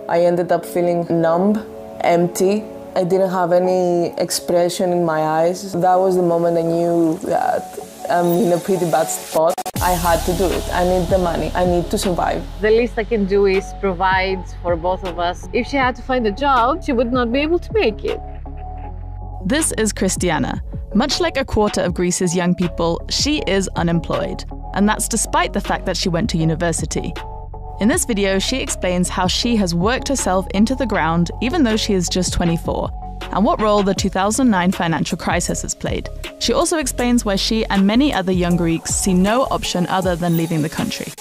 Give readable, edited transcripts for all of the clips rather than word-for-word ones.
I ended up feeling numb, empty. I didn't have any expression in my eyes. That was the moment I knew that I'm in a pretty bad spot. I had to do it. I need the money. I need to survive. The least I can do is provide for both of us. If she had to find a job, she would not be able to make it. This is Christiana. Much like a quarter of Greece's young people, she is unemployed. And that's despite the fact that she went to university. In this video, she explains how she has worked herself into the ground even though she is just 24, and what role the 2009 financial crisis has played. She also explains why she and many other young Greeks see no option other than leaving the country.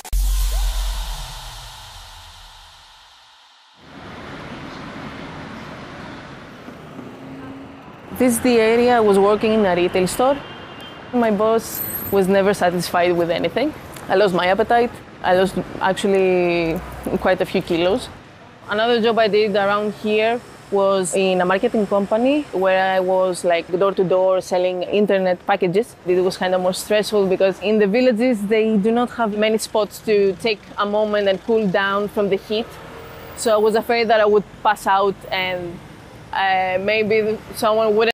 This is the area I was working in a retail store. My boss was never satisfied with anything. I lost my appetite. I lost actually quite a few kilos. Another job I did around here was in a marketing company where I was like door to door selling internet packages. It was kind of more stressful because in the villages they do not have many spots to take a moment and cool down from the heat. So I was afraid that I would pass out and maybe someone wouldn't.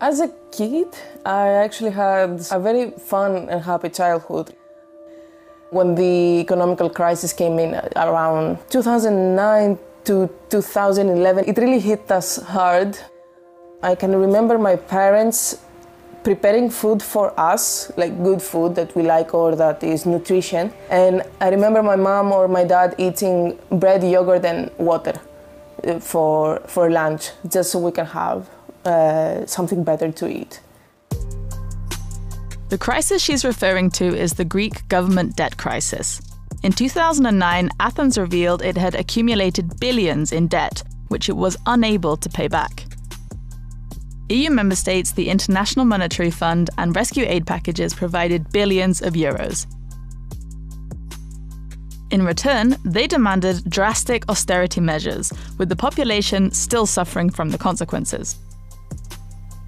As a kid, I actually had a very fun and happy childhood. When the economical crisis came in around 2009 to 2011, it really hit us hard. I can remember my parents preparing food for us, like good food that we like or that is nutrition. And I remember my mom or my dad eating bread, yogurt and water for lunch, just so we can have something better to eat. The crisis she's referring to is the Greek government debt crisis. In 2009, Athens revealed it had accumulated billions in debt, which it was unable to pay back. EU member states, the International Monetary Fund, and rescue aid packages provided billions of euros. In return, they demanded drastic austerity measures, with the population still suffering from the consequences.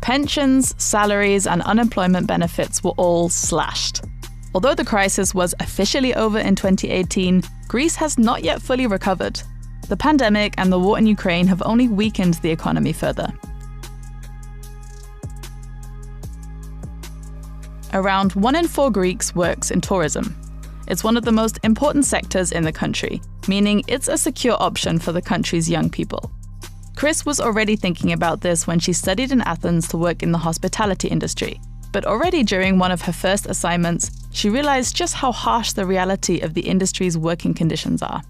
Pensions, salaries, and unemployment benefits were all slashed. Although the crisis was officially over in 2018, Greece has not yet fully recovered. The pandemic and the war in Ukraine have only weakened the economy further. Around 1 in 4 Greeks works in tourism. It's one of the most important sectors in the country, meaning it's a secure option for the country's young people. Chris was already thinking about this when she studied in Athens to work in the hospitality industry. But already during one of her first assignments, she realized just how harsh the reality of the industry's working conditions are.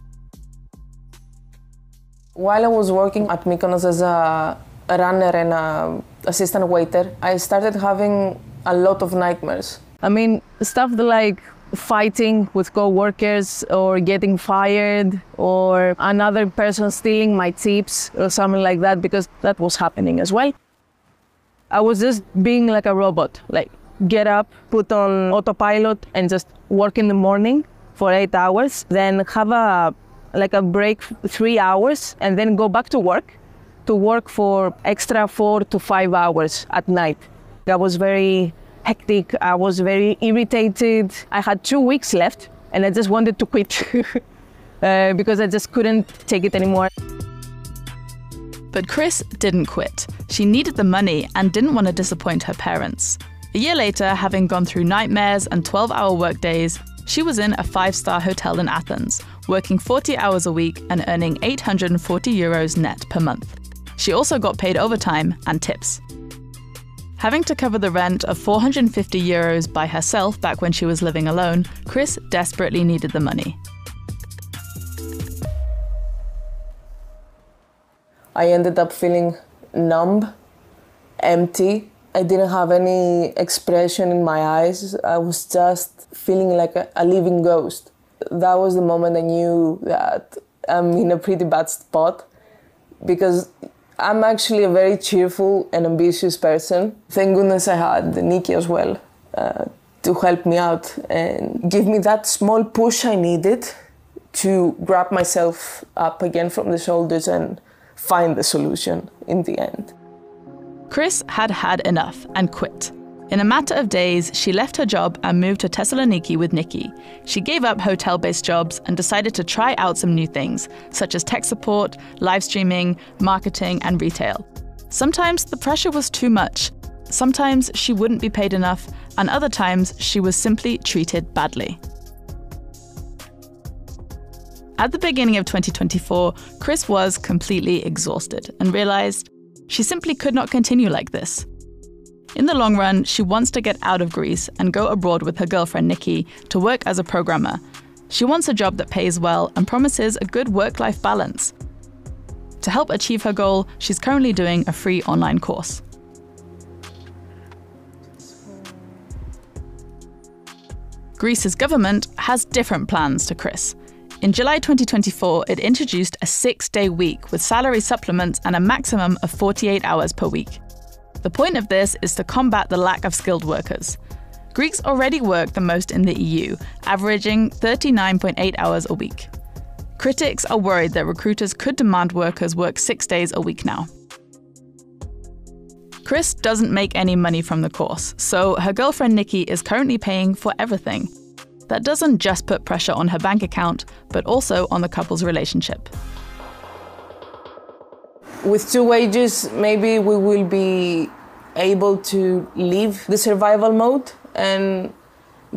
While I was working at Mykonos as a runner and an assistant waiter, I started having a lot of nightmares. I mean, stuff like fighting with co-workers or getting fired or another person stealing my tips or something like that, because that was happening as well. I was just being like a robot, like get up, put on autopilot and just work in the morning for 8 hours, then have a break 3 hours and then go back to work for extra 4 to 5 hours at night. I was very hectic, I was very irritated. I had 2 weeks left and I just wanted to quit because I just couldn't take it anymore. But Chris didn't quit. She needed the money and didn't want to disappoint her parents. A year later, having gone through nightmares and 12-hour workdays, she was in a 5-star hotel in Athens, working 40 hours a week and earning 840 euros net per month. She also got paid overtime and tips. Having to cover the rent of 450 euros by herself back when she was living alone, Chris desperately needed the money. I ended up feeling numb, empty. I didn't have any expression in my eyes. I was just feeling like a living ghost. That was the moment I knew that I'm in a pretty bad spot, because I'm actually a very cheerful and ambitious person. Thank goodness I had Nikki as well to help me out and give me that small push I needed to grab myself up again from the shoulders and find the solution in the end. Chris had had enough and quit. In a matter of days, she left her job and moved to Thessaloniki with Nikki. She gave up hotel-based jobs and decided to try out some new things, such as tech support, live streaming, marketing, and retail. Sometimes the pressure was too much. Sometimes she wouldn't be paid enough, and other times she was simply treated badly. At the beginning of 2024, Chris was completely exhausted and realized she simply could not continue like this. In the long run, she wants to get out of Greece and go abroad with her girlfriend Nikki to work as a programmer. She wants a job that pays well and promises a good work-life balance. To help achieve her goal, she's currently doing a free online course. Greece's government has different plans to Chris. In July 2024, it introduced a 6-day week with salary supplements and a maximum of 48 hours per week. The point of this is to combat the lack of skilled workers. Greeks already work the most in the EU, averaging 39.8 hours a week. Critics are worried that recruiters could demand workers work 6 days a week now. Chris doesn't make any money from the course, so her girlfriend Nikki is currently paying for everything. That doesn't just put pressure on her bank account, but also on the couple's relationship. With 2 wages, maybe we will be able to leave the survival mode and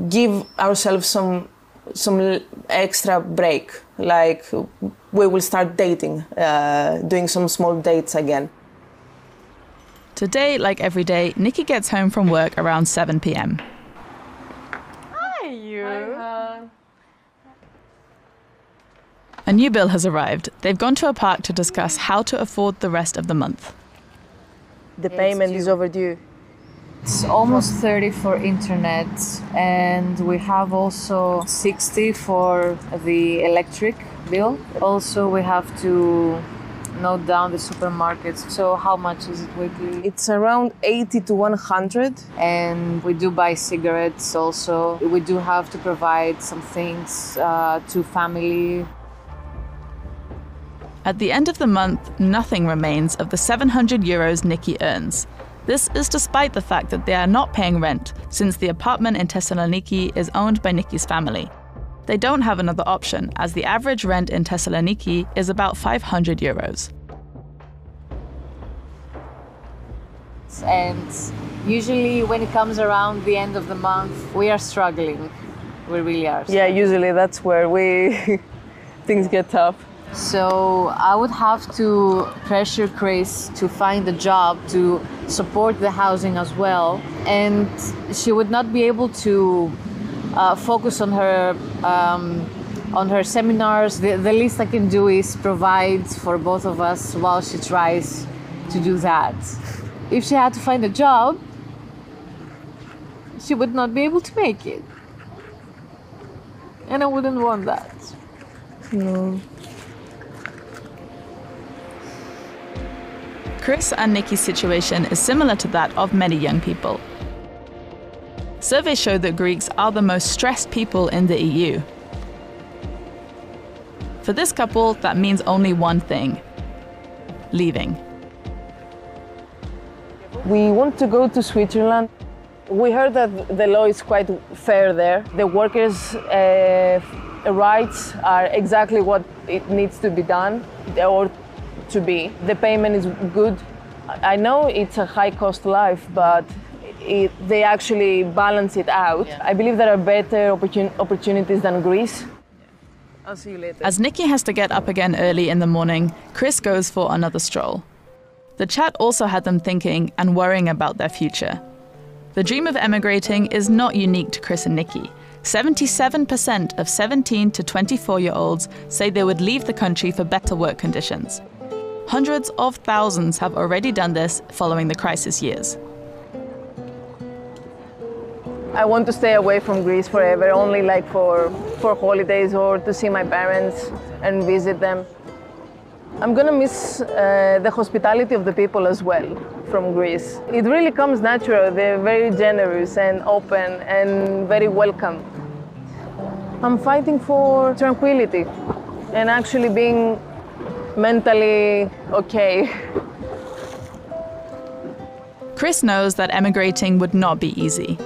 give ourselves some extra break. Like we will start dating, doing some small dates again. Today, like every day, Nikki gets home from work around 7 p.m. Hi, you. Hi. A new bill has arrived. They've gone to a park to discuss how to afford the rest of the month. The payment is overdue. It's almost 30 for internet, and we have also 60 for the electric bill. Also, we have to note down the supermarkets. So how much is it weekly? It's around 80 to 100. And we do buy cigarettes also. We do have to provide some things to family. At the end of the month, nothing remains of the 700 euros Nikki earns. This is despite the fact that they are not paying rent, since the apartment in Thessaloniki is owned by Nikki's family. They don't have another option, as the average rent in Thessaloniki is about 500 euros. And usually when it comes around the end of the month, we are struggling. We really are. Yeah, usually that's where things get tough. So I would have to pressure Chris to find a job to support the housing as well. And she would not be able to focus on her seminars. The least I can do is provide for both of us while she tries to do that. If she had to find a job, she would not be able to make it. And I wouldn't want that. No. Chris and Nikki's situation is similar to that of many young people. Surveys show that Greeks are the most stressed people in the EU. For this couple, that means only one thing: leaving. We want to go to Switzerland. We heard that the law is quite fair there. The workers' rights are exactly what it needs to be done or to be. The payment is good. I know it's a high-cost life, but they actually balance it out. Yeah. I believe there are better opportunities than Greece. I'll see you later. As Nikki has to get up again early in the morning, Chris goes for another stroll. The chat also had them thinking and worrying about their future. The dream of emigrating is not unique to Chris and Nikki. 77% of 17 to 24-year-olds say they would leave the country for better work conditions. Hundreds of thousands have already done this following the crisis years. I want to stay away from Greece forever, only like for holidays or to see my parents and visit them. I'm gonna miss the hospitality of the people as well from Greece. It really comes natural. They're very generous and open and very welcome. I'm fighting for tranquility and actually being mentally okay. Chris knows that emigrating would not be easy.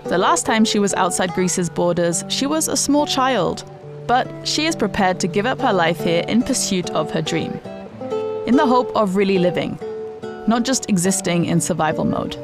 The last time she was outside Greece's borders, she was a small child. But she is prepared to give up her life here in pursuit of her dream, in the hope of really living, not just existing in survival mode.